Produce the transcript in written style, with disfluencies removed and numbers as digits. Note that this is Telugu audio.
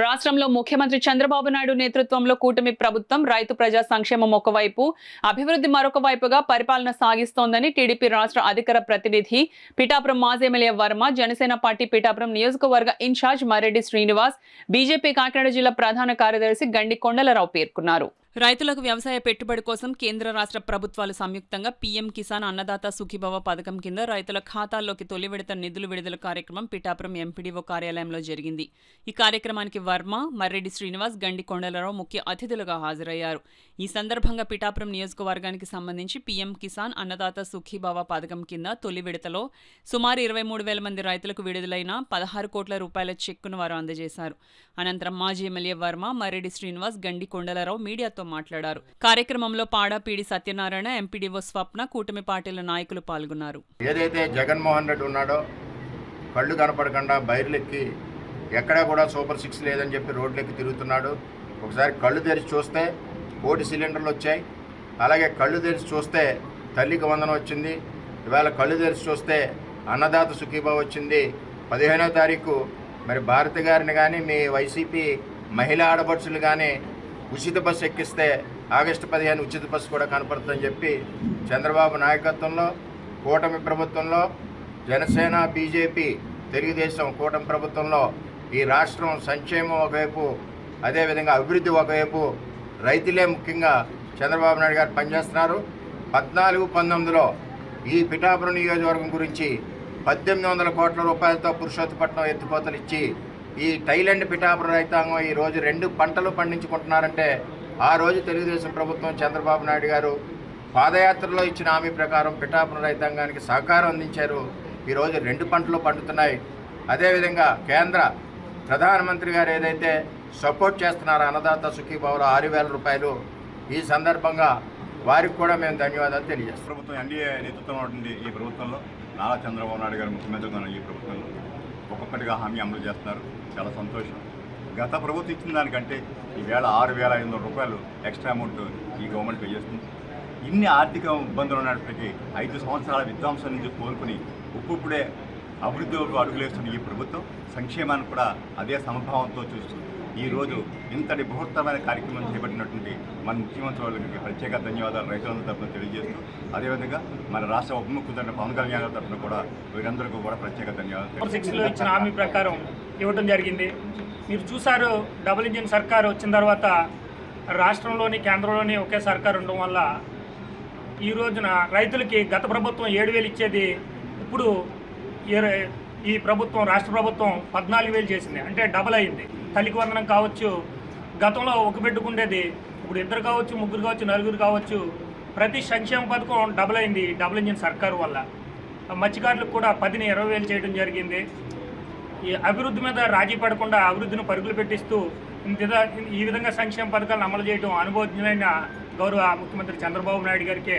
రాష్ట్రంలో ముఖ్యమంత్రి చంద్రబాబు నాయుడు నేతృత్వంలో కూటమి ప్రభుత్వం రైతు ప్రజా సంక్షేమం ఒకవైపు, అభివృద్ధి మరొక వైపుగా పరిపాలన సాగిస్తోందని టీడీపీ రాష్ట్ర అధికార ప్రతినిధి పిఠాపురం మాజీ ఎమ్మెల్యే వర్మ, జనసేన పార్టీ పిఠాపురం నియోజకవర్గ ఇన్ఛార్జ్ మర్రెడ్డి శ్రీనివాస్, బీజేపీ కాకినాడ జిల్లా ప్రధాన కార్యదర్శి గండి కొండలరావు పేర్కొన్నారు. రైతులకు వ్యవసాయ పెట్టుబడి కోసం కేంద్ర రాష్ట్ర ప్రభుత్వాలు సంయుక్తంగా పీఎం కిసాన్ అన్నదాత సుఖీభవ పథకం కింద రైతుల ఖాతాల్లోకి తొలి విడత నిధులు విడుదల కార్యక్రమం పిఠాపురం ఎంపీడీఓ కార్యాలయంలో జరిగింది. ఈ కార్యక్రమానికి వర్మ, మర్రెడ్డి శ్రీనివాస్, గండి కొండలరావు ముఖ్య అతిథులుగా హాజరయ్యారు. ఈ సందర్భంగా పిఠాపురం నియోజకవర్గానికి సంబంధించి పీఎం కిసాన్ అన్నదాత సుఖీభవ పథకం కింద తొలి విడతలో సుమారు 23,000 మంది రైతులకు విడుదలైన 16 కోట్ల రూపాయల చెక్కును వారు అందజేశారు. అనంతరం మాజీ ఎమ్మెల్యే వర్మ, మర్రెడ్డి శ్రీనివాస్, గండి కొండలరావు మీడియాతో మాట్లాడారు. కార్యక్రమంలో పాడాపీడి సత్యనారాయణ, ఎంపీడీఓ స్వప్న, కూటమి పార్టీల నాయకులు పాల్గొన్నారు. ఏదైతే జగన్మోహన్ రెడ్డి ఉన్నాడో కళ్ళు కనపడకుండా బైర్లెక్కి ఎక్కడా కూడా సూపర్ 6 లేదని చెప్పి రోడ్లెక్కి తిరుగుతున్నాడు. ఒకసారి కళ్ళు తెరిచి చూస్తే 1 సిలిండర్లు వచ్చాయి. అలాగే కళ్ళు తెరిచి చూస్తే తల్లికి వందనం వచ్చింది. ఇవాళ కళ్ళు తెరిచి చూస్తే అన్నదాత సుఖీభావ వచ్చింది. 15వ తారీఖు మరి భారతి గారిని కానీ మీ వైసీపీ మహిళా ఆడపడుచులు కానీ ఉచిత బస్సు ఎక్కిస్తే ఆగస్టు 15 ఉచిత బస్సు కూడా కనపడుతుందని చెప్పి చంద్రబాబు నాయకత్వంలో కూటమి ప్రభుత్వంలో జనసేన, బీజేపీ, తెలుగుదేశం కూటమి ప్రభుత్వంలో ఈ రాష్ట్రం సంక్షేమం ఒకవైపు, అదేవిధంగా అభివృద్ధి ఒకవైపు, రైతులే ముఖ్యంగా చంద్రబాబు నాయుడు గారు పనిచేస్తున్నారు. 14-19లో ఈ పిఠాపురం నియోజకవర్గం గురించి 1800 కోట్ల రూపాయలతో పురుషోత్తపట్నం ఎత్తిపోతలు ఇచ్చి ఈ టైలాండ్ పిఠాపురం రైతాంగం ఈరోజు 2 పంటలు పండించుకుంటున్నారంటే ఆ రోజు తెలుగుదేశం ప్రభుత్వం చంద్రబాబు నాయుడు గారు పాదయాత్రలో ఇచ్చిన హామీ ప్రకారం పిఠాపురం రైతాంగానికి సహకారం అందించారు. ఈరోజు 2 పంటలు పండుతున్నాయి. అదేవిధంగా కేంద్ర ప్రధానమంత్రి గారు ఏదైతే సపోర్ట్ చేస్తున్నారో అన్నదాత సుఖీభావలో 6,000 రూపాయలు, ఈ సందర్భంగా వారికి కూడా మేము ధన్యవాదాలు తెలియజేస్తాం. ప్రభుత్వం ఎన్డీఏ నేతృత్వం ఉంటుంది. ఈ ప్రభుత్వంలో నారా చంద్రబాబు నాయుడు గారు ముఖ్యమంత్రిగా ఈ ప్రభుత్వంలో ఒక్కొక్కటిగా హామీ అమలు చేస్తున్నారు. చాలా సంతోషం. గత ప్రభుత్వం ఇచ్చిన దానికంటే ఈవేళ 6,500 రూపాయలు ఎక్స్ట్రా అమౌంట్ ఈ గవర్నమెంట్ పే చేస్తుంది. ఇన్ని ఆర్థిక ఇబ్బందులు ఉన్నప్పటికీ 5 సంవత్సరాల విధ్వంసం నుంచి కోలుకుని ఇప్పుడే అభివృద్ధి వైపు అడుగులేస్తున్న ఈ ప్రభుత్వం సంక్షేమాన్ని కూడా అదే సమభావంతో చూస్తుంది. ఈరోజు ఇంతటి బృహత్తరమైన కార్యక్రమం చేపట్టినటువంటి మన ముఖ్యమంత్రి వాళ్ళకి ప్రత్యేక ధన్యవాదాలు రైతులందరి తరఫున తెలియజేస్తూ, అదేవిధంగా మన రాష్ట్ర ఉప ముఖ్యమంత్రి పవన్ కళ్యాణ్ గారి తరఫున కూడా వీరందరికీ కూడా ప్రత్యేక ధన్యవాదాలు. 6లో ఇచ్చిన హామీ ప్రకారం ఇవ్వడం జరిగింది. మీరు చూసారు, డబుల్ ఇంజిన్ సర్కార్ వచ్చిన తర్వాత రాష్ట్రంలోని కేంద్రంలోని ఒకే సర్కార్ ఉండడం వల్ల ఈ రోజున రైతులకి గత ప్రభుత్వం 7,000 ఇచ్చేది ఇప్పుడు ఈ ప్రభుత్వం, రాష్ట్ర ప్రభుత్వం 14,000 చేసింది. అంటే డబుల్ అయింది. తల్లికి వందనం కావచ్చు, గతంలో ఒక బిడ్డకుండేది ఇప్పుడు 2 కావచ్చు, 3 కావచ్చు, 4 కావచ్చు. ప్రతి సంక్షేమ పథకం డబుల్ అయింది డబుల్ ఇంజిన్ సర్కారు వల్ల. మత్స్యకారులకు కూడా 10ని 20,000 చేయడం జరిగింది. ఈ అభివృద్ధి మీద రాజీ పడకుండా అభివృద్ధిని పరుగులు పెట్టిస్తూ ఈ విధంగా సంక్షేమ పథకాలను అమలు చేయడం అనుభవజ్ఞులైన గౌరవ ముఖ్యమంత్రి చంద్రబాబు నాయుడు గారికి